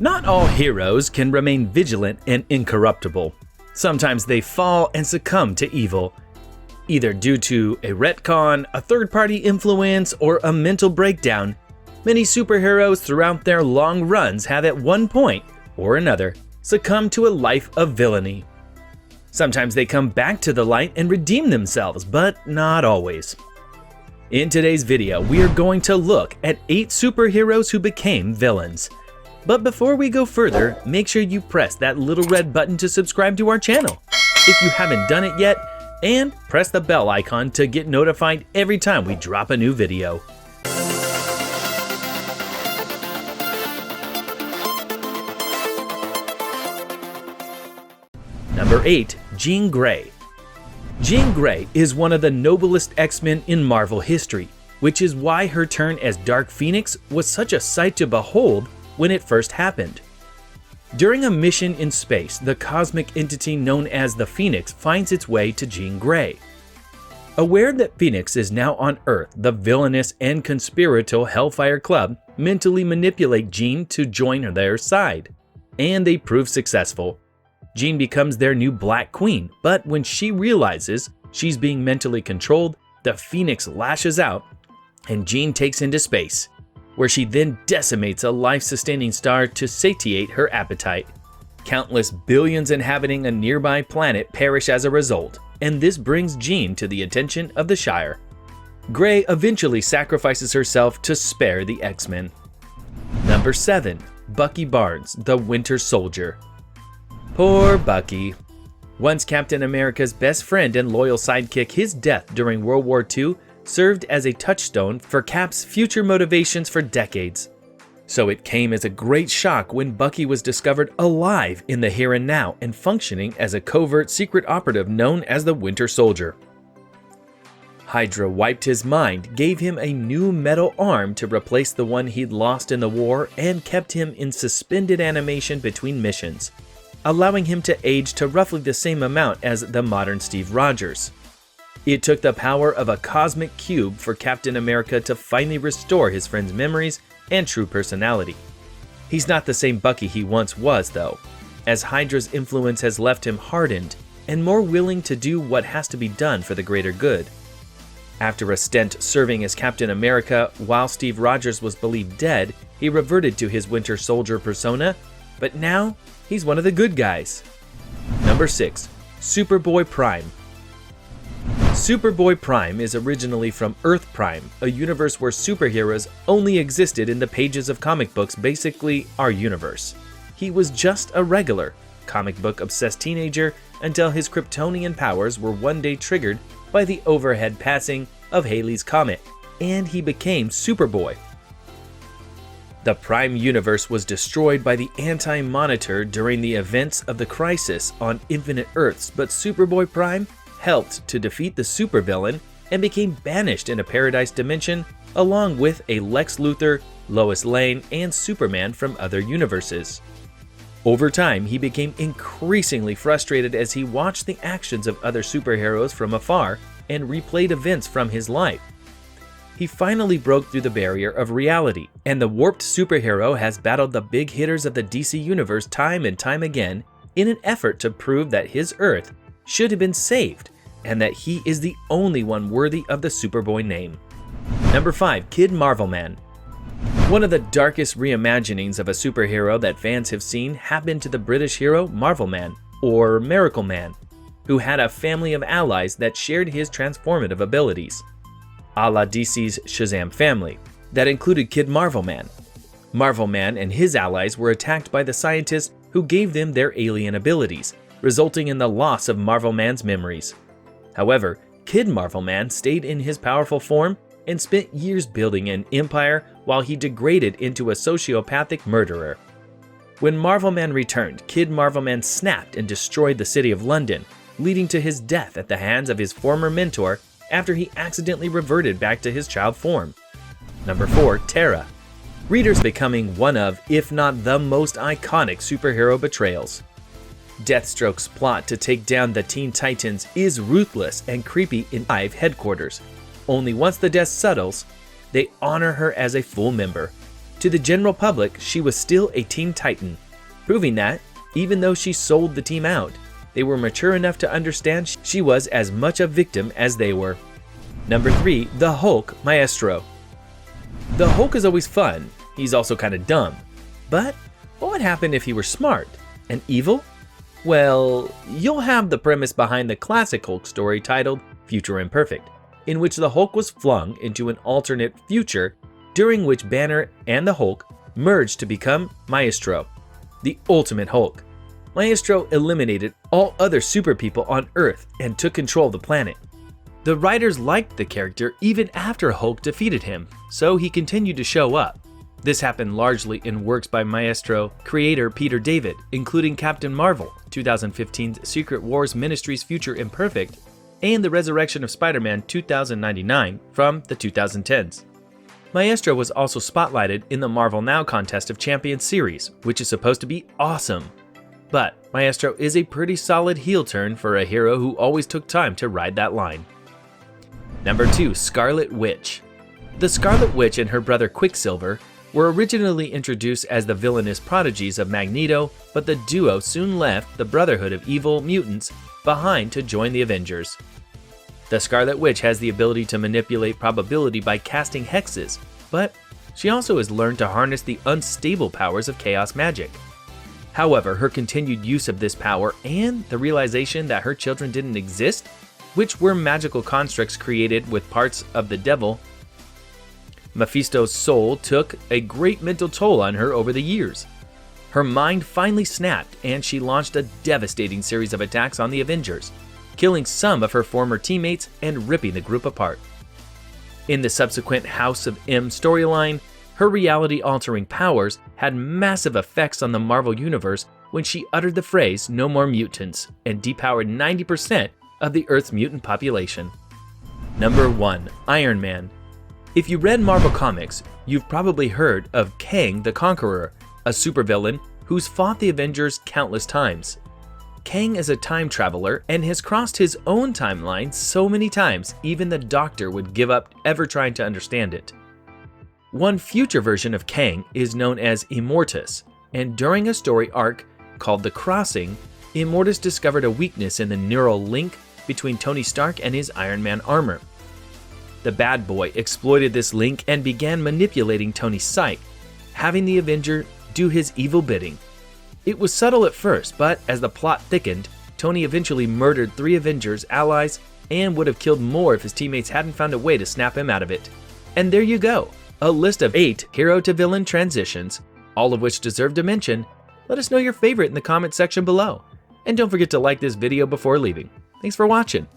Not all heroes can remain vigilant and incorruptible. Sometimes they fall and succumb to evil, either due to a retcon, a third-party influence, or a mental breakdown. Many superheroes throughout their long runs have at one point or another succumbed to a life of villainy. Sometimes they come back to the light and redeem themselves, but not always. In today's video, we are going to look at 8 superheroes who became villains. But before we go further, make sure you press that little red button to subscribe to our channel if you haven't done it yet, and press the bell icon to get notified every time we drop a new video. Number 8. Jean Grey. Jean Grey is one of the noblest X-Men in Marvel history, which is why her turn as Dark Phoenix was such a sight to behold when it first happened. During a mission in space, the cosmic entity known as the Phoenix finds its way to Jean Grey. Aware that Phoenix is now on Earth, the villainous and conspiratorial Hellfire Club mentally manipulate Jean to join their side, and they prove successful. Jean becomes their new Black Queen, but when she realizes she's being mentally controlled, the Phoenix lashes out and Jean takes into space, where she then decimates a life-sustaining star to satiate her appetite. Countless billions inhabiting a nearby planet perish as a result, and this brings Jean to the attention of the Shire. Grey eventually sacrifices herself to spare the X-Men. Number 7. Bucky Barnes, the Winter Soldier. Poor Bucky. Once Captain America's best friend and loyal sidekick, his death during World War II served as a touchstone for Cap's future motivations for decades. So it came as a great shock when Bucky was discovered alive in the here and now and functioning as a covert secret operative known as the Winter Soldier. Hydra wiped his mind, gave him a new metal arm to replace the one he'd lost in the war, and kept him in suspended animation between missions, allowing him to age to roughly the same amount as the modern Steve Rogers. It took the power of a cosmic cube for Captain America to finally restore his friend's memories and true personality. He's not the same Bucky he once was, though, as Hydra's influence has left him hardened and more willing to do what has to be done for the greater good. After a stint serving as Captain America while Steve Rogers was believed dead, he reverted to his Winter Soldier persona, but now he's one of the good guys. Number 6. Superboy Prime. Superboy Prime is originally from Earth Prime, a universe where superheroes only existed in the pages of comic books, basically our universe. He was just a regular, comic book obsessed teenager until his Kryptonian powers were one day triggered by the overhead passing of Halley's Comet, and he became Superboy. The Prime universe was destroyed by the Anti-Monitor during the events of the Crisis on Infinite Earths, but Superboy Prime helped to defeat the supervillain and became banished in a paradise dimension along with a Lex Luthor, Lois Lane, and Superman from other universes. Over time, he became increasingly frustrated as he watched the actions of other superheroes from afar and replayed events from his life. He finally broke through the barrier of reality, and the warped superhero has battled the big hitters of the DC universe time and time again in an effort to prove that his Earth should have been saved, and that he is the only one worthy of the Superboy name. Number 5. Kid Marvelman. One of the darkest reimaginings of a superhero that fans have seen happened to the British hero Marvelman, or Miracle Man, who had a family of allies that shared his transformative abilities, a la DC's Shazam family, that included Kid Marvelman. Marvelman and his allies were attacked by the scientists who gave them their alien abilities, resulting in the loss of Marvelman's memories. However, Kid Marvelman stayed in his powerful form and spent years building an empire while he degraded into a sociopathic murderer. When Marvelman returned, Kid Marvelman snapped and destroyed the city of London, leading to his death at the hands of his former mentor after he accidentally reverted back to his child form. Number 4. Terra. Readers becoming one of, if not the most iconic superhero betrayals. Deathstroke's plot to take down the Teen Titans is ruthless and creepy in Hive headquarters. Only once the death settles, they honor her as a full member. To the general public, she was still a Teen Titan, proving that, even though she sold the team out, they were mature enough to understand she was as much a victim as they were. Number 3. The Hulk Maestro. The Hulk is always fun. He's also kind of dumb. But what would happen if he were smart and evil? Well, you'll have the premise behind the classic Hulk story titled Future Imperfect, in which the Hulk was flung into an alternate future during which Banner and the Hulk merged to become Maestro, the ultimate Hulk. Maestro eliminated all other super people on Earth and took control of the planet. The writers liked the character even after Hulk defeated him, so he continued to show up. This happened largely in works by Maestro creator Peter David, including Captain Marvel, 2015's Secret Wars Ministry's Future Imperfect, and the Resurrection of Spider-Man 2099 from the 2010s. Maestro was also spotlighted in the Marvel Now Contest of Champions series, which is supposed to be awesome. But Maestro is a pretty solid heel turn for a hero who always took time to ride that line. Number 2. Scarlet Witch. The Scarlet Witch and her brother Quicksilver were originally introduced as the villainous prodigies of Magneto, but the duo soon left the Brotherhood of Evil Mutants behind to join the Avengers. The Scarlet Witch has the ability to manipulate probability by casting hexes, but she also has learned to harness the unstable powers of chaos magic. However, her continued use of this power and the realization that her children didn't exist, which were magical constructs created with parts of the devil, Mephisto's soul, took a great mental toll on her over the years. Her mind finally snapped and she launched a devastating series of attacks on the Avengers, killing some of her former teammates and ripping the group apart. In the subsequent House of M storyline, her reality-altering powers had massive effects on the Marvel Universe when she uttered the phrase "no more mutants" and depowered 90% of the Earth's mutant population. Number 1. Iron Man. If you read Marvel Comics, you've probably heard of Kang the Conqueror, a supervillain who's fought the Avengers countless times. Kang is a time traveler and has crossed his own timeline so many times even the Doctor would give up ever trying to understand it. One future version of Kang is known as Immortus, and during a story arc called The Crossing, Immortus discovered a weakness in the neural link between Tony Stark and his Iron Man armor. The bad boy exploited this link and began manipulating Tony's psyche, having the Avenger do his evil bidding. It was subtle at first, but as the plot thickened, Tony eventually murdered 3 Avengers allies and would have killed more if his teammates hadn't found a way to snap him out of it. And there you go, a list of 8 hero to villain transitions, all of which deserve to mention. Let us know your favorite in the comment section below. And don't forget to like this video before leaving. Thanks for watching.